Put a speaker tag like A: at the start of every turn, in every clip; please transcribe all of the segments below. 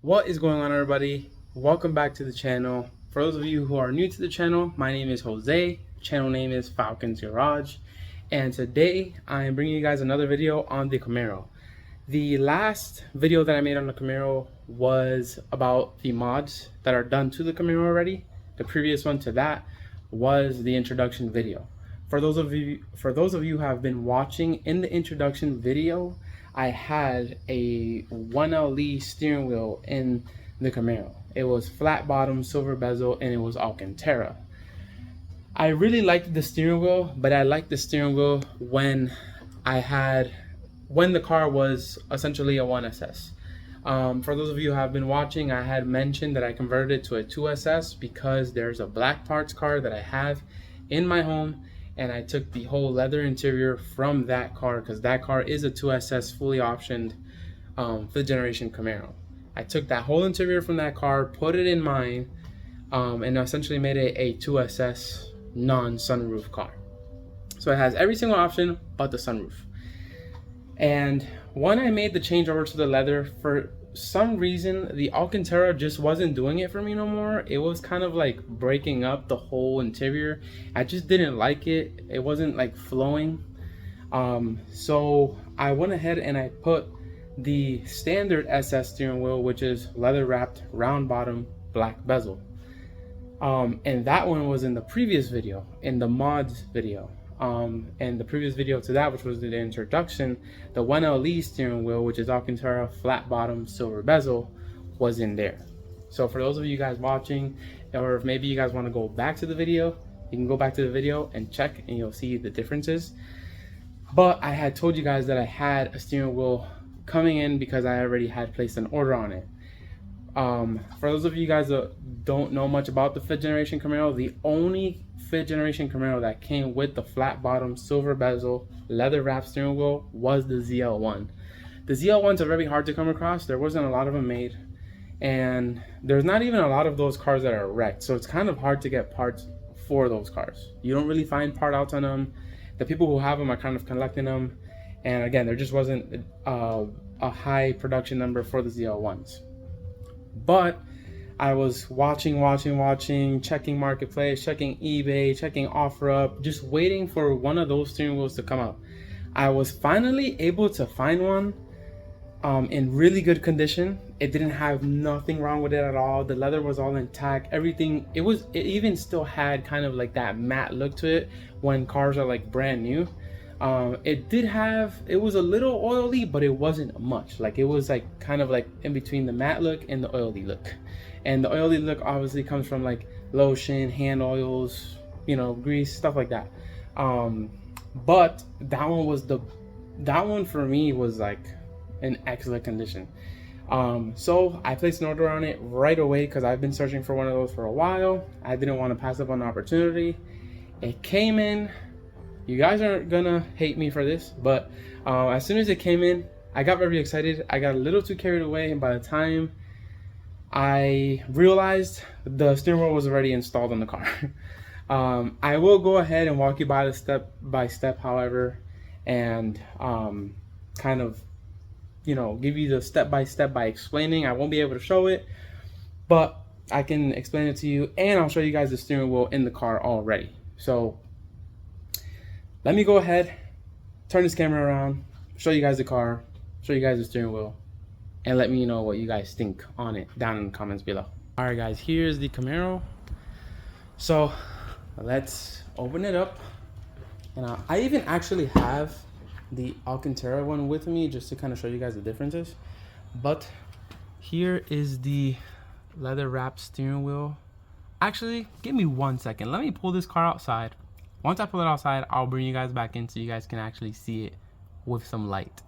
A: What is going on, everybody? Welcome back to the channel. For those of you who are new to the channel, my name is Jose. Channel name is Falcon'sGarage, and today I am bringing you guys another video on the Camaro. The last video that I made on the Camaro was about the mods that are done to the Camaro already. The previous one to that was the introduction video. For those of you who have been watching, in the introduction video, I had a 1LE steering wheel in the Camaro. It was flat bottom, silver bezel, and it was Alcantara. I really liked the steering wheel, but I liked the steering wheel when the car was essentially a 1SS. For those of you who have been watching, I had mentioned that I converted it to a 2SS because there's a black parts car that I have in my home, and I took the whole leather interior from that car because that car is a 2SS fully optioned 5th generation Camaro. I took that whole interior from that car, put it in mine, and essentially made it a 2SS non-sunroof car. So it has every single option but the sunroof. And when I made the change over to the leather, for some reason the Alcantara just wasn't doing it for me no more. It was kind of like breaking up the whole interior. I just didn't like it. It wasn't like flowing. So I went ahead and I put the standard SS steering wheel, which is leather wrapped, round bottom, black bezel. And that one was in the previous video, in the mods video. And the previous video to that, which was the introduction, the 1LE steering wheel, which is Alcantara, flat bottom, silver bezel, was in there. So for those of you guys watching, or if maybe you guys want to go back to the video, you can go back to the video and check, and you'll see the differences. But I had told you guys that I had a steering wheel coming in because I already had placed an order on it. For those of you guys that don't know much about the 5th generation Camaro, the only 5th generation Camaro that came with the flat bottom, silver bezel, leather wrapped steering wheel was the ZL1. The ZL1s are very hard to come across. There wasn't a lot of them made, and there's not even a lot of those cars that are wrecked, so it's kind of hard to get parts for those cars. You don't really find part outs on them. The people who have them are kind of collecting them, and again, there just wasn't a high production number for the ZL1s. But I was watching, checking Marketplace, checking eBay, checking OfferUp, just waiting for one of those steering wheels to come out. I was finally able to find one in really good condition. It didn't have nothing wrong with it at all. The leather was all intact, everything. It even still had kind of like that matte look to it when cars are like brand new. It was a little oily, but it wasn't much. Like, it was like kind of like in between the matte look and the oily look. And the oily look obviously comes from like lotion, hand oils, you know, grease, stuff like that. But that one for me was like in excellent condition. So I placed an order on it right away because I've been searching for one of those for a while. I didn't want to pass up on the opportunity. It came in. You guys aren't gonna hate me for this, but as soon as it came in, I got very excited. I got a little too carried away, and by the time I realized, the steering wheel was already installed on the car. I will go ahead and walk you by the step by step, however, and kind of, you know, give you the step by step by explaining. I won't be able to show it, but I can explain it to you, and I'll show you guys the steering wheel in the car already. So let me go ahead, turn this camera around, show you guys the car, show you guys the steering wheel, and let me know what you guys think on it down in the comments below. All right, guys, here's the Camaro. So let's open it up. And I even actually have the Alcantara one with me just to kind of show you guys the differences. But here is the leather wrapped steering wheel. Actually, give me 1 second. Let me pull this car outside. Once I pull it outside, I'll bring you guys back in so you guys can actually see it with some light.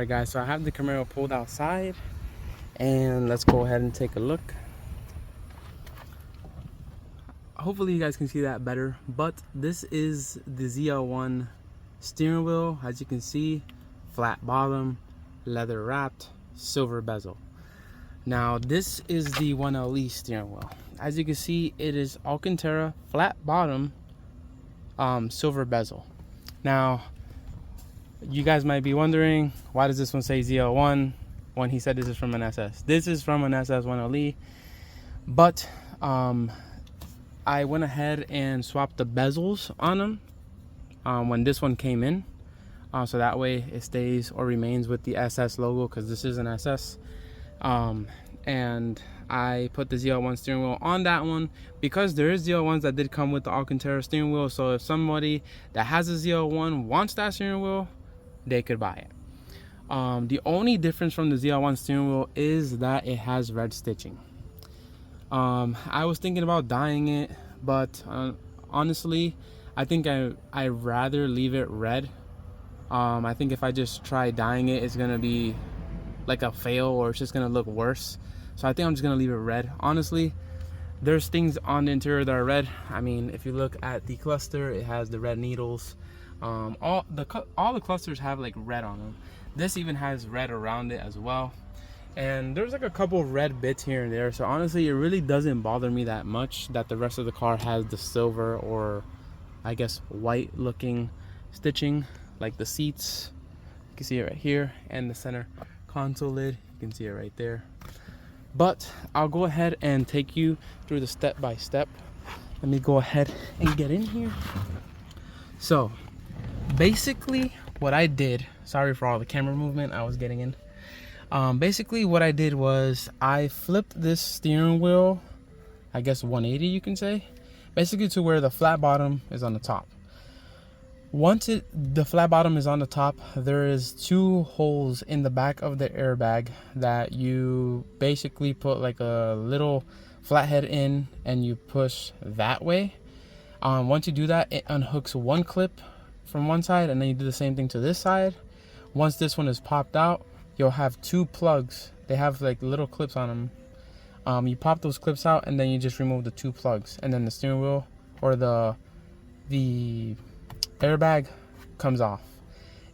A: Alright guys, so I have the Camaro pulled outside and let's go ahead and take a look. Hopefully you guys can see that better, but this is the ZL1 steering wheel. As you can see, flat bottom, leather wrapped, silver bezel. Now this is the 1LE steering wheel. As you can see, it is Alcantara, flat bottom, silver bezel. Now you guys might be wondering, why does this one say ZL1 when he said this is from an SS? This is from an SS 1LE, but I went ahead and swapped the bezels on them when this one came in, so that way it stays or remains with the SS logo, because this is an SS. And I put the ZL1 steering wheel on that one because there is ZL1s that did come with the Alcantara steering wheel. So if somebody that has a ZL1 wants that steering wheel, they could buy it. The only difference from the ZL1 steering wheel is that it has red stitching. I was thinking about dyeing it, but honestly, I think I'd rather leave it red. I think if I just try dyeing it, it's gonna be like a fail, or it's just gonna look worse. So I think I'm just gonna leave it red. Honestly, there's things on the interior that are red. I mean, if you look at the cluster, it has the red needles. All the clusters have like red on them. This even has red around it as well. And there's like a couple of red bits here and there. So honestly, it really doesn't bother me that much that the rest of the car has the silver, or I guess white looking stitching, like the seats. You can see it right here, and the center console lid, you can see it right there. But I'll go ahead and take you through the step by step. Let me go ahead and get in here. So basically what I did, sorry for all the camera movement, I was getting in. Basically what I did was I flipped this steering wheel, I guess 180 you can say, basically to where the flat bottom is on the top. Once the flat bottom is on the top, there is two holes in the back of the airbag that you basically put like a little flathead in, and you push that way. Once you do that, it unhooks one clip from one side, and then you do the same thing to this side. Once this one is popped out, you'll have two plugs. They have like little clips on them. You pop those clips out, and then you just remove the two plugs, and then the steering wheel, or the airbag, comes off.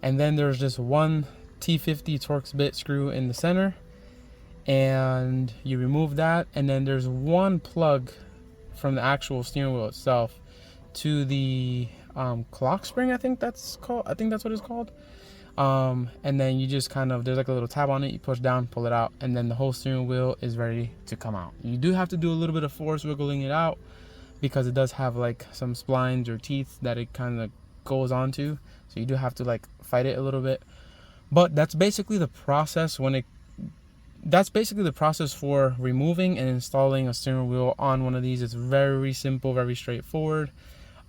A: And then there's just one T50 Torx bit screw in the center, and you remove that. And then there's one plug from the actual steering wheel itself to the clock spring, I think that's what it's called. And then you just kind of, there's like a little tab on it, you push down, pull it out, and then the whole steering wheel is ready to come out. You do have to do a little bit of force wiggling it out, because it does have like some splines or teeth that it kind of goes onto, so you do have to like fight it a little bit. But that's basically the process for removing and installing a steering wheel on one of these. It's very simple, very straightforward.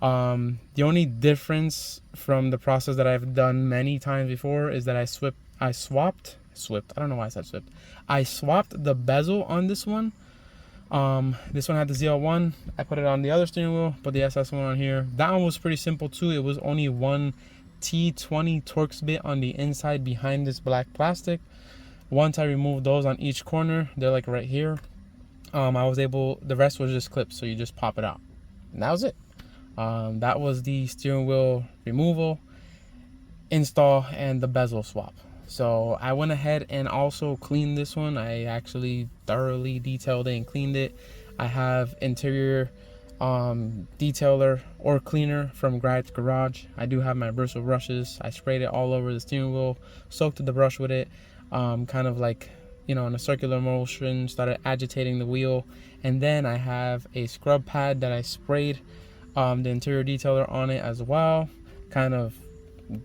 A: The only difference from the process that I've done many times before is that I swapped the bezel on this one. This one had the ZL1. I put it on the other steering wheel, put the SS one on here. That one was pretty simple too. It was only one T20 Torx bit on the inside behind this black plastic. Once I removed those on each corner, they're like right here, the rest was just clips, so you just pop it out. And that was it. That was the steering wheel removal, install, and the bezel swap. So I went ahead and also cleaned this one. I actually thoroughly detailed it and cleaned it. I have interior detailer or cleaner from Falcon'sGarage. I do have my bristle brushes. I sprayed it all over the steering wheel, soaked the brush with it, kind of like, you know, in a circular motion, started agitating the wheel. And then I have a scrub pad that I sprayed the interior detailer on it as well, kind of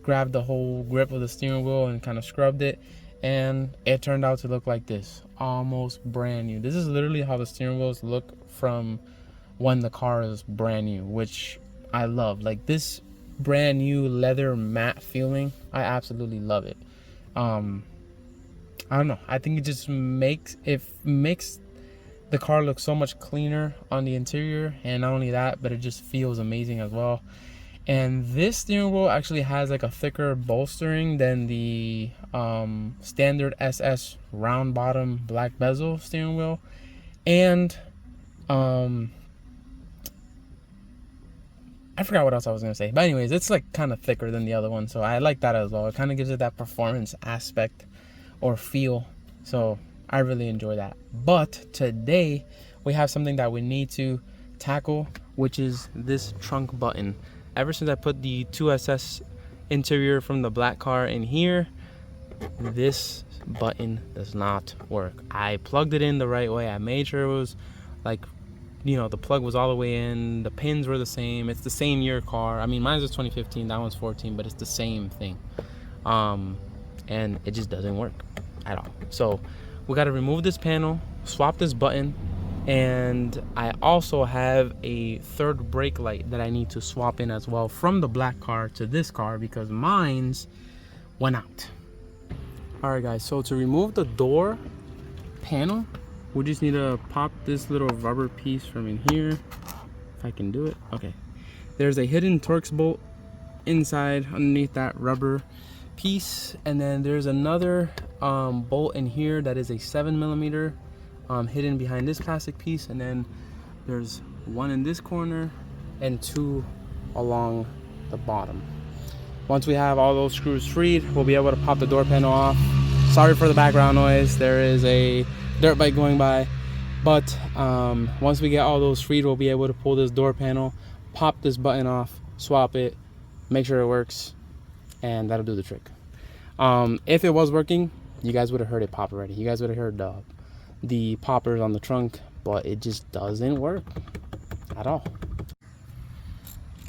A: grabbed the whole grip of the steering wheel and kind of scrubbed it, and it turned out to look like this, almost brand new. This is literally how the steering wheels look from when the car is brand new, which I love. Like this brand new leather matte feeling, I absolutely love it. I don't know, I think it just makes the car look so much cleaner on the interior, and not only that, but it just feels amazing as well. And this steering wheel actually has like a thicker bolstering than the standard SS round bottom black bezel steering wheel. And I forgot what else I was gonna say, but anyways, it's like kind of thicker than the other one, so I like that as well. It kind of gives it that performance aspect or feel, so I really enjoy that. But today we have something that we need to tackle, which is this trunk button. Ever since I put the 2SS interior from the black car in here, this button does not work. I plugged it in the right way. I made sure it was like, you know, the plug was all the way in, the pins were the same, it's the same year car. I mean, mine's was 2015, that one's 14, but it's the same thing. And it just doesn't work at all. So we got to remove this panel, swap this button, and I also have a third brake light that I need to swap in as well from the black car to this car because mine's went out. All right guys, so to remove the door panel, we just need to pop this little rubber piece from in here, if I can do it. Okay, there's a hidden Torx bolt inside underneath that rubber piece, and then there's another bolt in here that is a 7mm hidden behind this plastic piece, and then there's one in this corner and two along the bottom. Once we have all those screws freed, we'll be able to pop the door panel off. Sorry for the background noise, there is a dirt bike going by, but once we get all those freed, we'll be able to pull this door panel, pop this button off, swap it, make sure it works, and that'll do the trick. If it was working, you guys would have heard it pop already. You guys would have heard the poppers on the trunk, but it just doesn't work at all.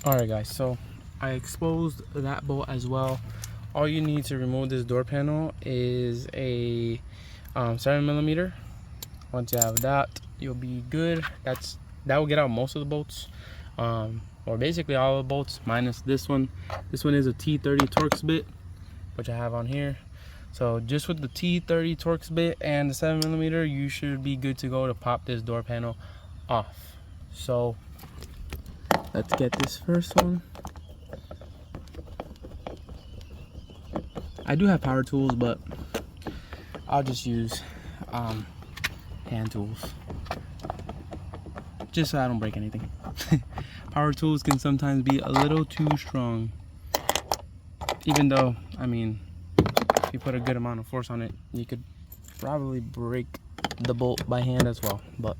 A: All right guys, so I exposed that bolt as well. All you need to remove this door panel is a 7mm. Once you have that, you'll be good. That will get out most of the bolts, or basically all the bolts minus this one. This one is a T30 Torx bit, which I have on here. So just with the T30 Torx bit and the 7mm, you should be good to go to pop this door panel off. So let's get this first one. I do have power tools, but I'll just use hand tools, just so I don't break anything. Power tools can sometimes be a little too strong, even though, I mean, if you put a good amount of force on it, you could probably break the bolt by hand as well. But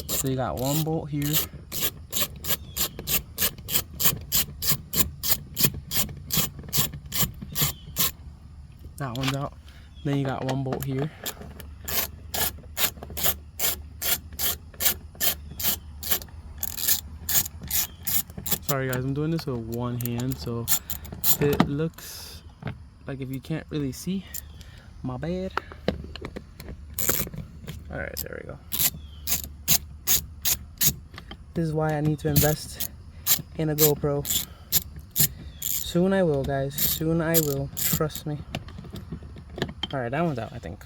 A: so you got one bolt here, that one's out. Then you got one bolt here. Sorry guys, I'm doing this with one hand, so if it looks like if you can't really see, my bad. All right, there we go. This is why I need to invest in a GoPro. Soon I will, guys. Soon I will. Trust me. All right, that one's out, I think.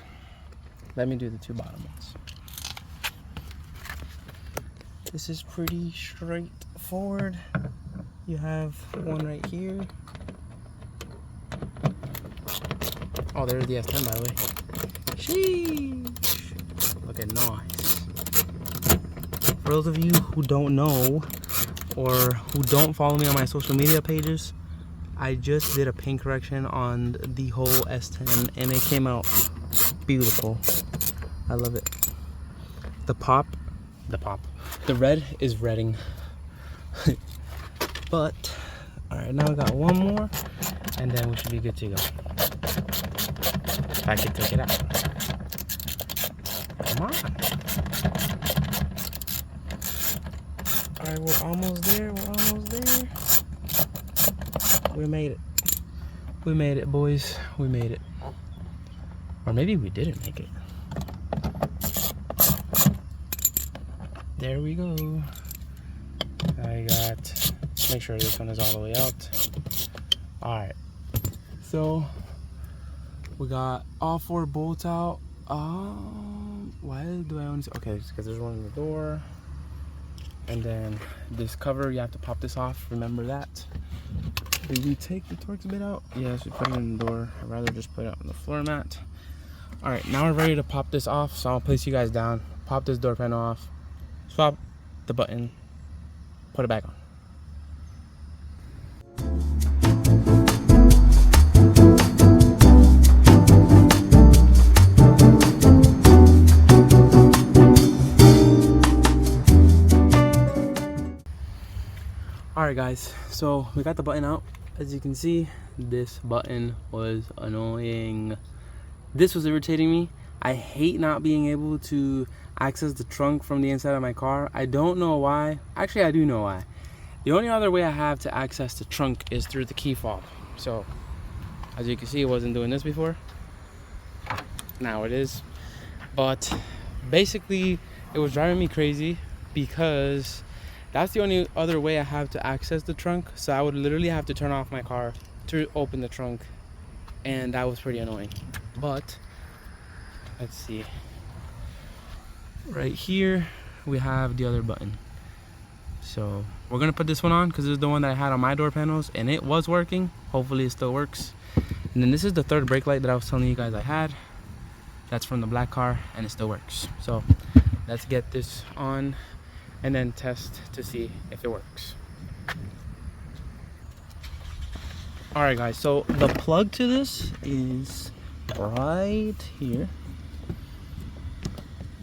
A: Let me do the two bottom ones. This is pretty straightforward. You have one right here. Oh, there's the S10, by the way. Sheesh. Looking nice. For those of you who don't know or who don't follow me on my social media pages, I just did a paint correction on the whole S10 and it came out beautiful. I love it. The red is redding. But, alright, now we got one more and then we should be good to go. If I can take it out. Come on. Alright, we're almost there. We made it. We made it, boys. We made it. Or maybe we didn't make it. There we go. I got, make sure this one is all the way out. Alright. So, we got all four bolts out. Why do I only see, okay, it's because there's one in the door. And then this cover, you have to pop this off. Remember that. Did we take the Torx bit out? Yes, we put it in the door. I'd rather just put it on the floor mat. All right, now we're ready to pop this off. So I'll place you guys down, pop this door panel off, swap the button, put it back on. All right guys, so we got the button out. As you can see, this button was annoying. This was irritating me. I hate not being able to access the trunk from the inside of my car. I don't know why. Actually, I do know why. The only other way I have to access the trunk is through the key fob. So as you can see, it wasn't doing this before. Now it is. But basically it was driving me crazy because that's the only other way I have to access the trunk. So I would literally have to turn off my car to open the trunk, and that was pretty annoying. But let's see, right here we have the other button. So we're gonna put this one on because this is the one that I had on my door panels and it was working. Hopefully it still works. And then this is the third brake light that I was telling you guys I had. That's from the black car and it still works. So let's get this on and then test to see if it works. All right guys, so the plug to this is right here.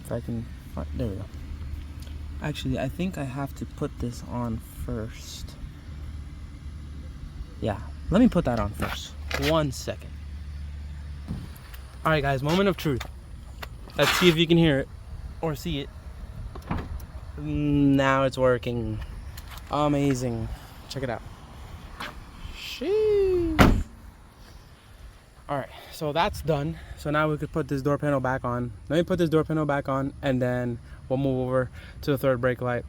A: If I can find, there we go. Actually, I think I have to put this on first. Yeah, let me put that on first. 1 second. All right guys, moment of truth. Let's see if you can hear it or see it. Now it's working. Amazing. Check it out. Sheesh. All right, so that's done. So now we could put this door panel back on. Let me put this door panel back on and then we'll move over to the third brake light.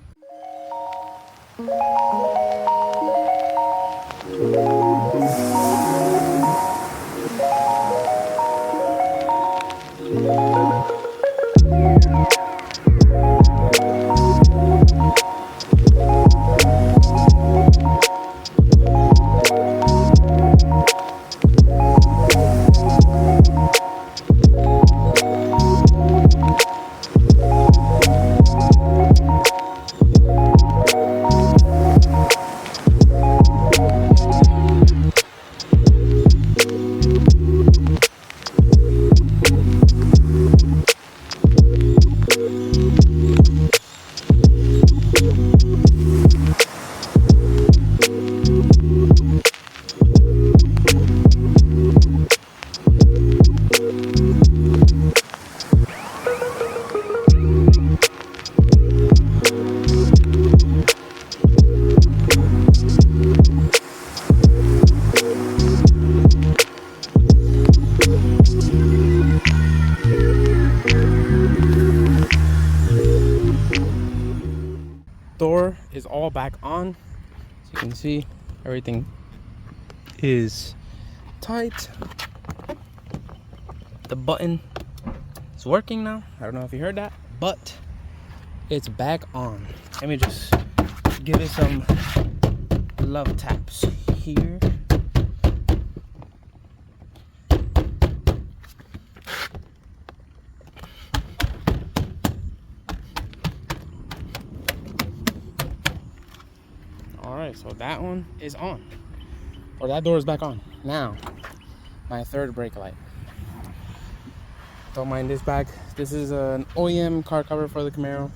A: Door is all back on. As you can see, everything is tight. The button is working now. I don't know if you heard that, but it's back on. Let me just give it some love taps here. Alright, so that one is on. Or that door is back on. Now, my third brake light. Don't mind this bag. This is an OEM car cover for the Camaro.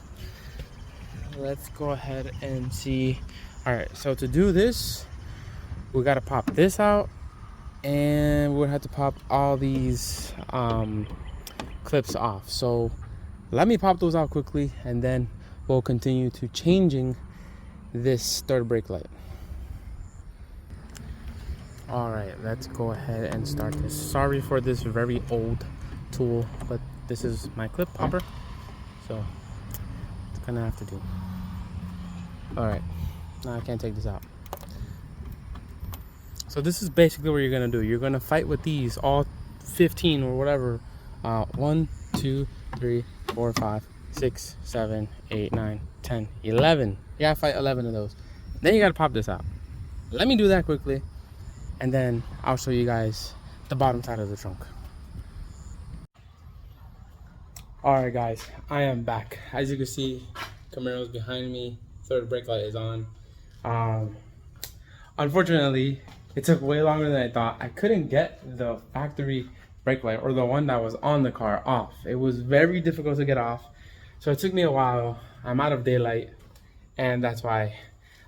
A: Let's go ahead and see. Alright, so to do this, we gotta pop this out. And we'll have to pop all these clips off. So let me pop those out quickly and then we'll continue to changing this third brake light. All right, let's go ahead and start this. Sorry for this very old tool, but this is my clip popper, so it's gonna have to do. All right, now I can't take this out. So this is basically what you're gonna do. You're gonna fight with these, all 15 or whatever. 1, 2, 3, 4, 5, 6, 7, 8, 9, 10, 11. You gotta fight 11 of those. Then you gotta pop this out. Let me do that quickly, and then I'll show you guys the bottom side of the trunk. Alright guys, I am back. As you can see, Camaro's behind me. Third brake light is on. Unfortunately, it took way longer than I thought. I couldn't get the factory brake light, or the one that was on the car, off. It was very difficult to get off, so it took me a while. I'm out of daylight, and that's why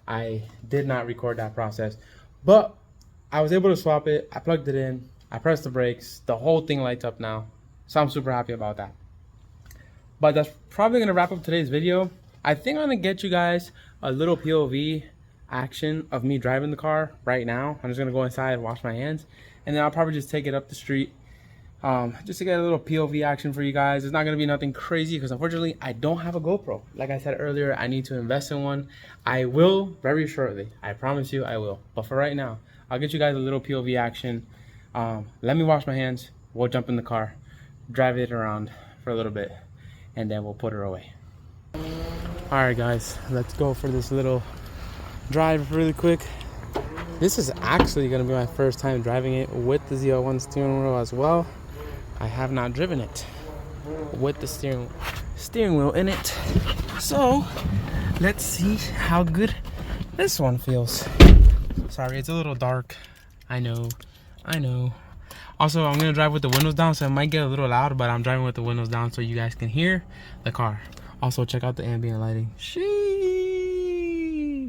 A: I did not record that process. But I was able to swap it. I plugged it in, I pressed the brakes, the whole thing lights up now, so I'm super happy about that. But that's probably gonna wrap up today's video. I think I'm gonna get you guys a little POV action of me driving the car right now. I'm just gonna go inside and wash my hands, and then I'll probably just take it up the street just to get a little POV action for you guys. It's not gonna be nothing crazy because unfortunately I don't have a GoPro. Like I said earlier, I need to invest in one. I will very shortly, I promise you I will. But for right now, I'll get you guys a little POV action. Let me wash my hands, we'll jump in the car, drive it around for a little bit, and then we'll put her away. All right guys, let's go for this little drive really quick. This is actually gonna be my first time driving it with the ZL1 steering wheel as well. I have not driven it with the steering wheel in it, so let's see how good this one feels. Sorry, it's a little dark. I know. Also, I'm gonna drive with the windows down, so it might get a little loud, but I'm driving with the windows down so you guys can hear the car. Also, check out the ambient lighting. Sheesh,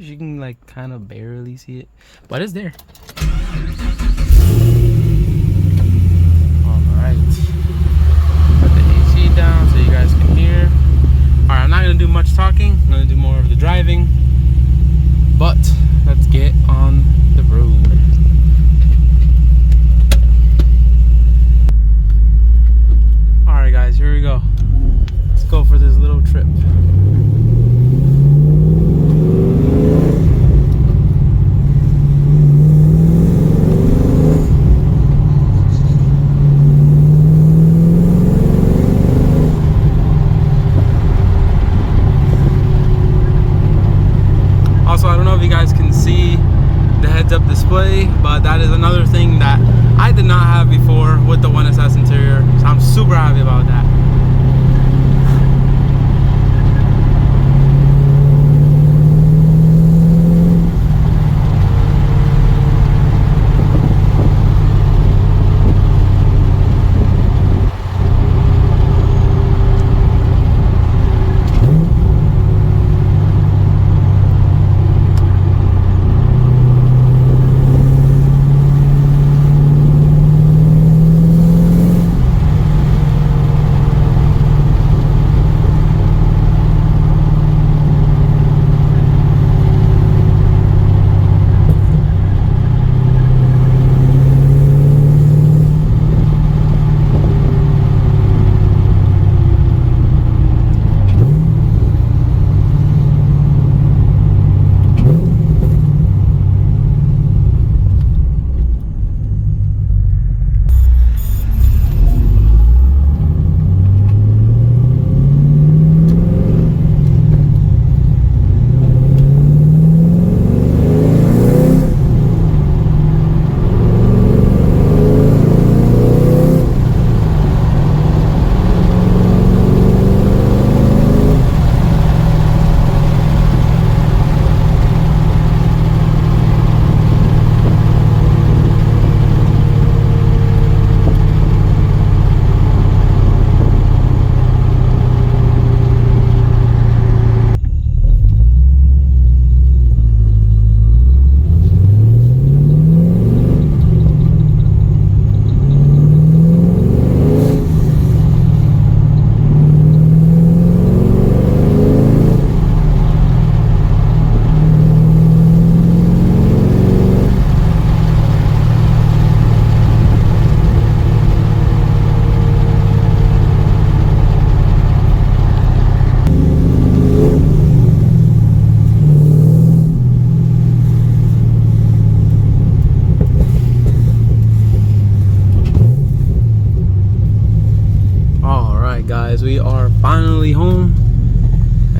A: you can like kind of barely see it, but it's there. All right, put the AC down so you guys can hear. All right, I'm not gonna do much talking. I'm gonna do more of the driving, but let's get on the road. Alright guys, here we go. Let's go for this little trip. Also, I don't know if you guys can see the heads-up display, but that is another thing that I did not have before with the 1SS interior, so I'm super happy about that.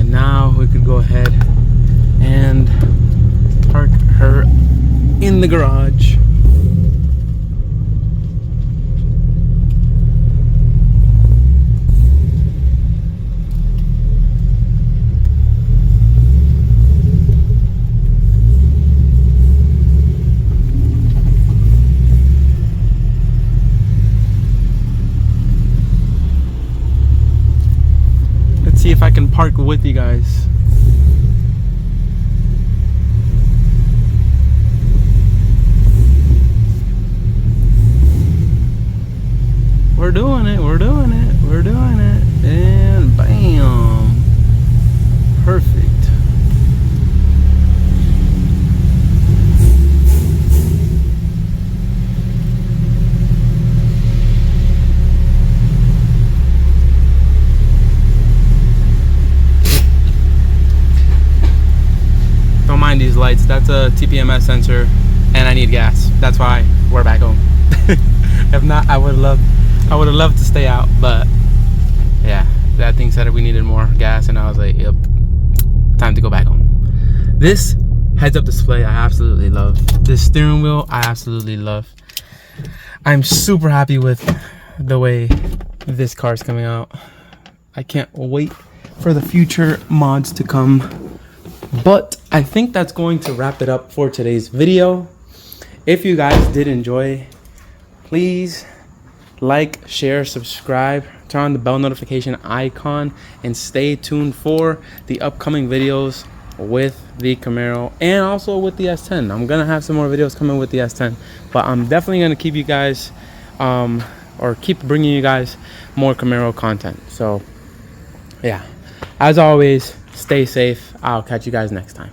A: And now we could go ahead and park her in the garage. See if I can park with you guys. We're doing it, we're doing it, we're doing it. And bam. Perfect. These lights, that's a TPMS sensor, and I need gas. That's why we're back home. If not, I would have loved to stay out, but yeah, that thing said we needed more gas, and I was like, yep, time to go back home. This heads-up display I absolutely love. This steering wheel I absolutely love. I'm super happy with the way this car is coming out. I can't wait for the future mods to come. But I think that's going to wrap it up for today's video. If you guys did enjoy, please like, share, subscribe, turn on the bell notification icon, and stay tuned for the upcoming videos with the Camaro and also with the S10. I'm gonna have some more videos coming with the S10, but I'm definitely gonna keep you guys or keep bringing you guys more Camaro content. So yeah, as always, stay safe. I'll catch you guys next time.